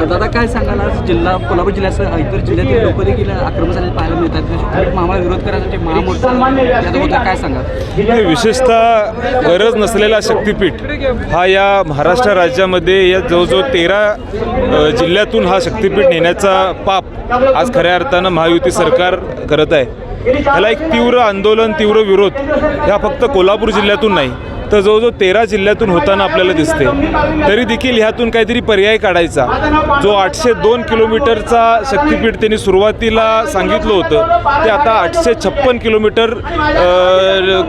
दादा काय सांगाल, आज जिल्हा कोल्हापूर जिल्ह्यासह इतर जिल्ह्यातील लोक देखील आक्रमक झालेले पाहायला मिळतात. महामार्ग विरोध करायसाठी महामोर्चा काय सांगाल? विशेषतः गरज नसलेला शक्तीपीठ हा या महाराष्ट्र राज्यामध्ये या जवळजवळ 13 जिल्ह्यातून हा शक्तीपीठ नेण्याचा पाप आज खऱ्या अर्थानं महायुती सरकार करत आहे. याला एक तीव्र आंदोलन, तीव्र विरोध ह्या फक्त कोल्हापूर जिल्ह्यातून नाही तर जवळजवळ 13 जिल्ह्यातून होताना आपल्याला दिसते. तरी देखील ह्यातून काहीतरी पर्याय काढायचा. जो 802 किलोमीटरचा शक्तीपीठ त्यांनी सुरुवातीला सांगितलं होतं ते आता 856 किलोमीटर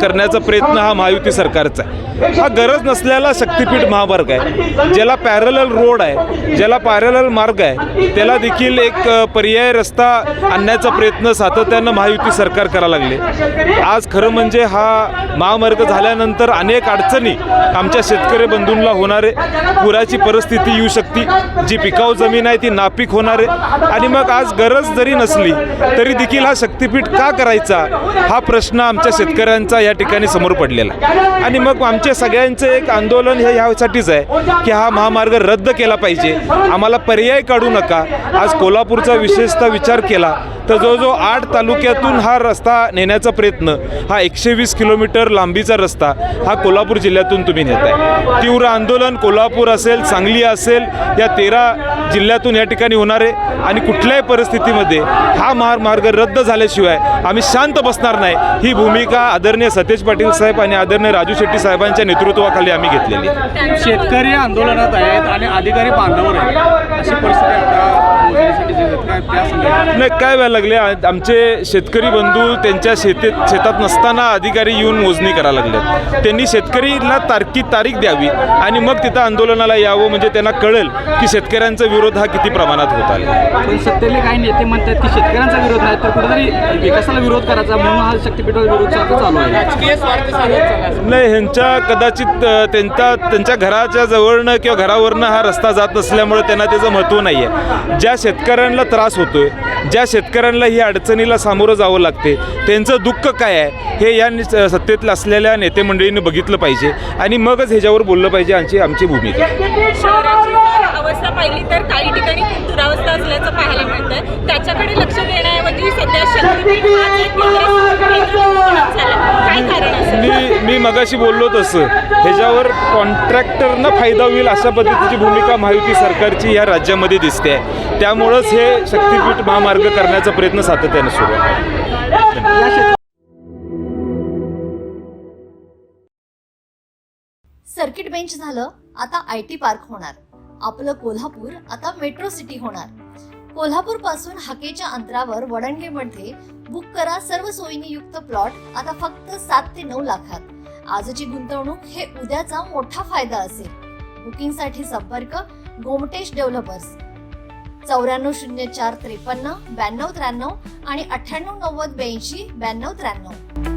करण्याचा प्रयत्न हा महायुती सरकारचा आहे. हा गरज नसलेला शक्तीपीठ महामार्ग आहे, ज्याला पॅरलल रोड आहे, ज्याला पॅरलल मार्ग आहे, त्याला देखील एक पर्याय रस्ता आणण्याचा प्रयत्न सातत्यानं महायुती सरकार करायला लागले. आज खरं म्हणजे हा महामार्ग झाल्यानंतर अनेक अडचणी आमच्या शेतकरी बंधूंना होणारे, पुराची परिस्थिती येऊ शकते, जी पिकाऊ जमीन आहे ती नापीक होणार आहे. आणि मग आज गरज जरी नसली तरी देखील हा शक्तीपीठ का करायचा हा प्रश्न आमच्या शेतकऱ्यांचा या ठिकाणी समोर पडलेला आहे. आणि मग आमचे सगळ्यांचे एक आंदोलन हे ह्यासाठीच आहे की हा महामार्ग रद्द केला पाहिजे, आम्हाला पर्याय काढू नका. आज कोल्हापूरचा विशेषतः विचार केला तर जवळजवळ 8 तालुक्यातून हा रस्ता नेण्याचा प्रयत्न, हा 120 किलोमीटर लांबीचा रस्ता हा कोल्हापूर जिल्ह्यातून तुम्ही नेताय. तीव्र आंदोलन कोल्हापूर असेल, सांगली असेल, या 13 जिल्ह्यातून या ठिकाणी होणार आहे. आणि कुठल्याही परिस्थितीमध्ये हा महामार्ग रद्द झाल्याशिवाय आम्ही शांत बसणार नाही, ही भूमिका आदरणीय सतेज पाटील साहेब आणि आदरणीय राजू शेट्टी साहेबांच्या नेतृत्वाखाली आम्ही घेतलेली. शेतकरी आंदोलनात आहेत आणि अधिकारी बांधावर आहेत, अशी परिस्थिती आता नाही. काय व्हायला लागले, आमचे शेतकरी बंधू त्यांच्या शेतात नसताना अधिकारी येऊन मोजणी करायला लागले. त्यांनी शेतकरीला तारीख द्यावी आणि मग तिथं आंदोलनाला यावं, म्हणजे त्यांना कळेल की शेतकऱ्यांचा विरोध हा किती प्रमाणात होत आला. पण सत्तेले काही नेते म्हणतात की शेतकऱ्यांचा विरोध नाही तर कुठेतरी विकासाला विरोध करायचा, म्हणून हा शक्तीपीठाचा विरोध चालू आहे. नाही, ह्यांच्या कदाचित त्यांच्या घराच्या जवळनं किंवा घरावरनं हा रस्ता जात नसल्यामुळे त्यांना त्याचं महत्त्व नाही आहे. ज्या शेतकऱ्यांना त्रास होतोय, ज्या शेतकऱ्यांना ही अडचणीला सामोरं जावं लागते, त्यांचं दुःख काय आहे हे या सत्तेत असलेल्या नेते मंडळींनी बघितलं पाहिजे आणि मगच ह्याच्यावर बोललं पाहिजे. आमची भूमिका अवस्था पाहिली तर काही ठिकाणी खूप दुरावस्था असल्याचं पाहायला मिळतंय. त्याच्याकडे लक्ष देण्याऐवजी सध्या काय कारण असेल? मी मगाशी बोललो तसं ह्याच्यावर कॉन्ट्रॅक्टरना फायदा होईल अशा पद्धतीची भूमिका महायुती सरकारची या राज्यामध्ये दिसते आहे. त्यामुळंच हे शक्तीपीठ महामार्ग करण्याचा प्रयत्न सातत्याने सुरू आहे. सर्किट बेंच झालं, आता IT पार्क होणार. आपलं कोल्हापूर आता मेट्रो सिटी होणार. कोल्हापूर पासून हाकेच्या अंतरावर वडणगेमध्ये बुक करा सर्व सोयींनी युक्त प्लॉट, आता फक्त 7 ते 9 लाखात. आजची गुंतवणूक हे उद्याचा मोठा फायदा असेल. बुकिंगसाठी संपर्क गोमटेश डेव्हलपर्स 940453 9293 आणि 989082 9293.